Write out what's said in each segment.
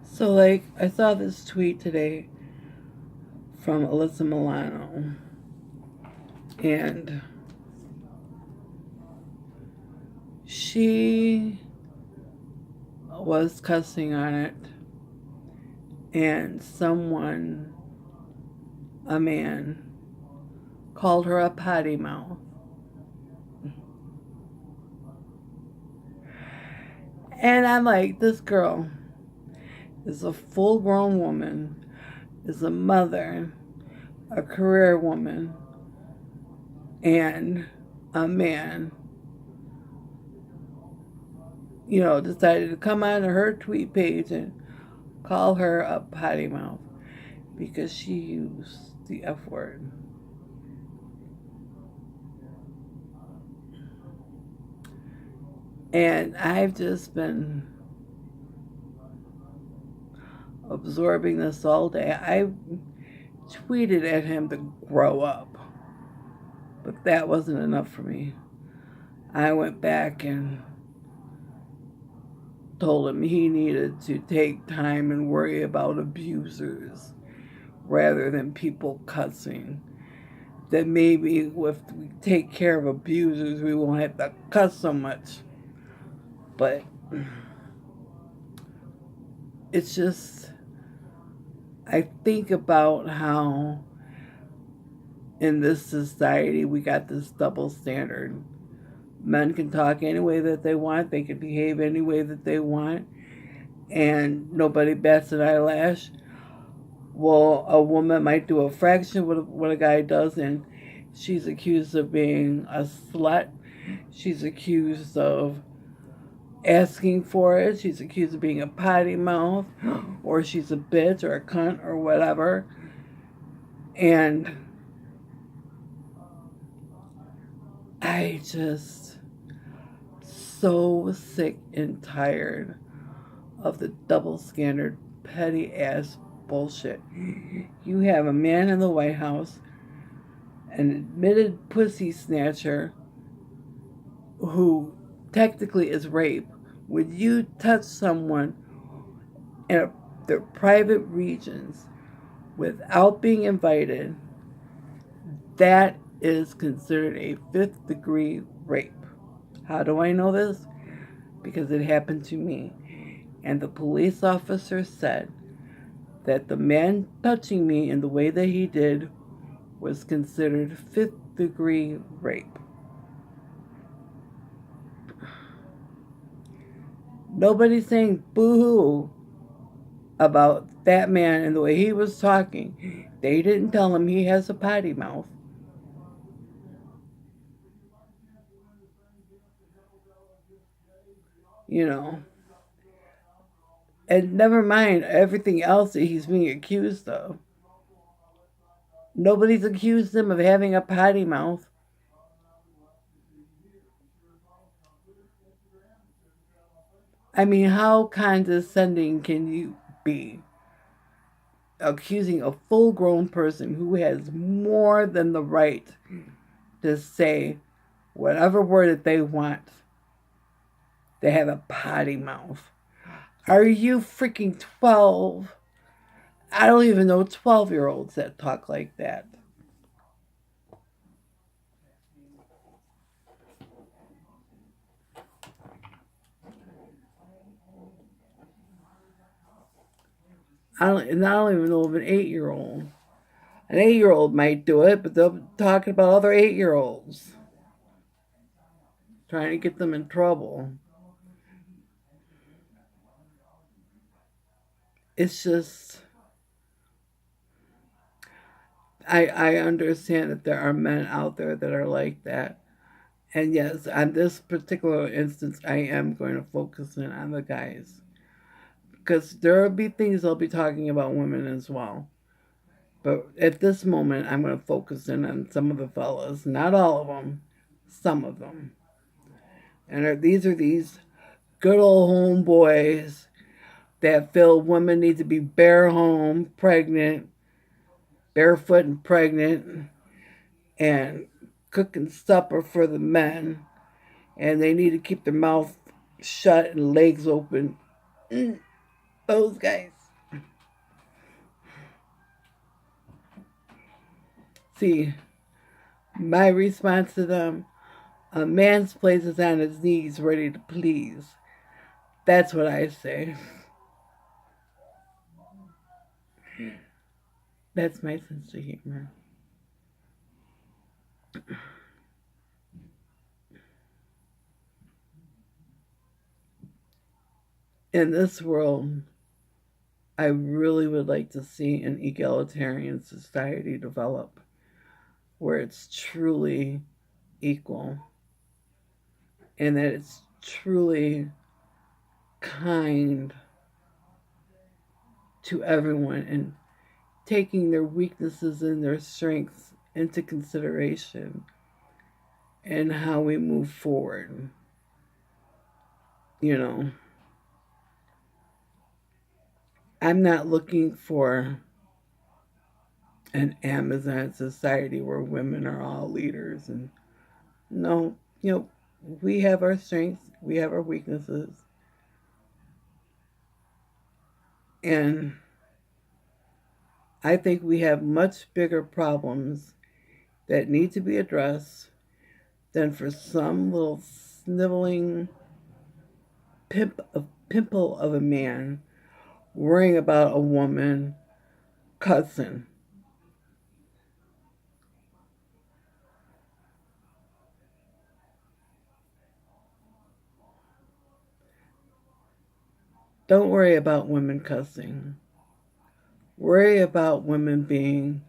So, like, I saw this tweet today from Alyssa Milano, and she was cussing on it, and someone, a man, called her a potty mouth. And I'm like, this girl is a full grown woman, is a mother, a career woman, and a man, decided to come onto her tweet page and call her a potty mouth because she used the F word. And I've just been absorbing this all day. I tweeted at him to grow up, but that wasn't enough for me. I went back and told him he needed to take time and worry about abusers rather than people cussing. That maybe if we take care of abusers, we won't have to cuss so much. But it's just, I think about how in this society we got this double standard. Men can talk any way that they want, they can behave any way that they want, and nobody bats an eyelash. Well, a woman might do a fraction of what a guy does, and she's accused of being a slut. She's accused of asking for it. She's accused of being a potty mouth, or she's a bitch or a cunt or whatever. And I just so sick and tired of the double standard, petty ass bullshit. You have a man in the White House, an admitted pussy snatcher who technically is rape. Would you touch someone in their private regions without being invited? That is considered a 5th degree rape. How do I know this? Because it happened to me. And the police officer said that the man touching me in the way that he did was considered 5th degree rape. Nobody's saying boo-hoo about that man and the way he was talking. They didn't tell him he has a potty mouth. You know. And never mind everything else that he's being accused of. Nobody's accused him of having a potty mouth. I mean, how condescending can you be? Accusing a full grown person who has more than the right to say whatever word that they want. They have a potty mouth. Are you freaking 12? I don't even know 12-year-olds that talk like that. I don't even know of an 8-year-old. An 8-year-old might do it, but they'll be talking about other 8-year-olds. Trying to get them in trouble. It's just, I understand that there are men out there that are like that. And yes, on this particular instance, I am going to focus in on the guys. Because there will be things I'll be talking about women as well. But at this moment, I'm going to focus in on some of the fellas. Not all of them, some of them. And these are these good old homeboys that feel women need to be bare home, pregnant, barefoot and pregnant, and cooking supper for the men. And they need to keep their mouth shut and legs open. Those guys. See, my response to them, a man's place is on his knees ready to please. That's what I say. That's my sense of humor. In this world, I really would like to see an egalitarian society develop where it's truly equal and that it's truly kind to everyone and taking their weaknesses and their strengths into consideration and how we move forward. You know, I'm not looking for an Amazon society where women are all leaders and no, we have our strengths, we have our weaknesses, and I think we have much bigger problems that need to be addressed than for some little sniveling pimple of a man worrying about a woman cussing. Don't worry about women cussing. Worry about women being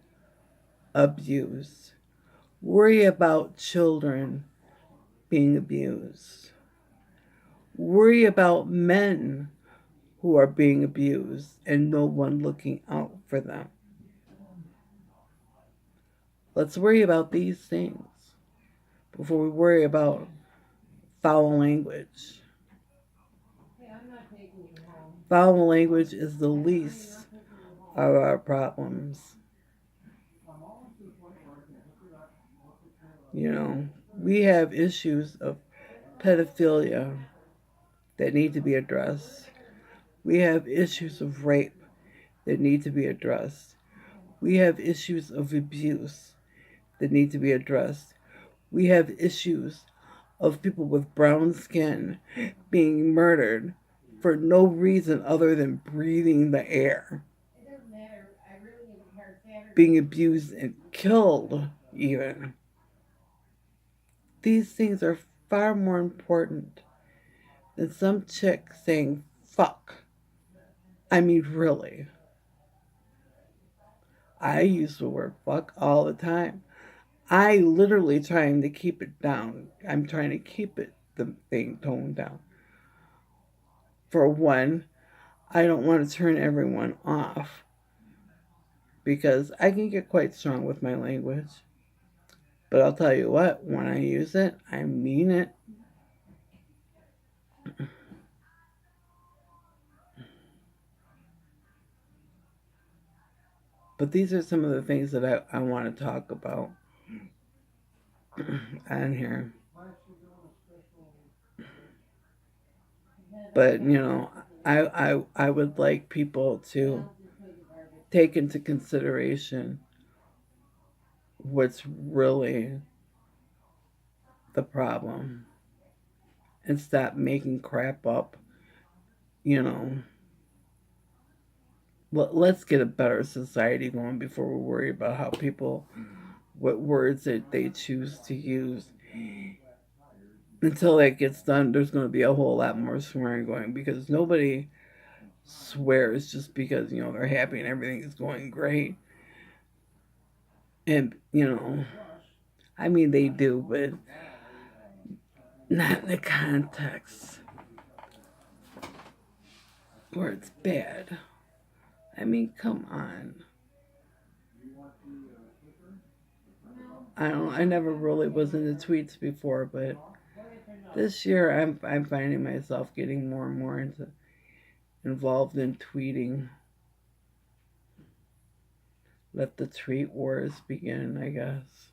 abused. Worry about children being abused. Worry about men who are being abused and no one looking out for them. Let's worry about these things before we worry about foul language. Foul language is the least of our problems. We have issues of pedophilia that need to be addressed. We have issues of rape that need to be addressed. We have issues of abuse that need to be addressed. We have issues of people with brown skin being murdered for no reason other than breathing the air. Being abused and killed, even. These things are far more important than some chick saying fuck. I mean, really. I use the word fuck all the time. I literally trying to keep it down. I'm trying to keep the thing toned down. For one, I don't want to turn everyone off because I can get quite strong with my language. But I'll tell you what, when I use it, I mean it. But these are some of the things that I want to talk about on here. But, I would like people to take into consideration what's really the problem and stop making crap up. Let's get a better society going before we worry about how people, what words that they choose to use. Until that gets done, there's going to be a whole lot more swearing going because nobody swears just because, they're happy and everything is going great. And, I mean, they do, but not in the context where it's bad. I mean, come on. I never really was into tweets before, but this year I'm finding myself getting more and more involved in tweeting. Let the tweet wars begin, I guess.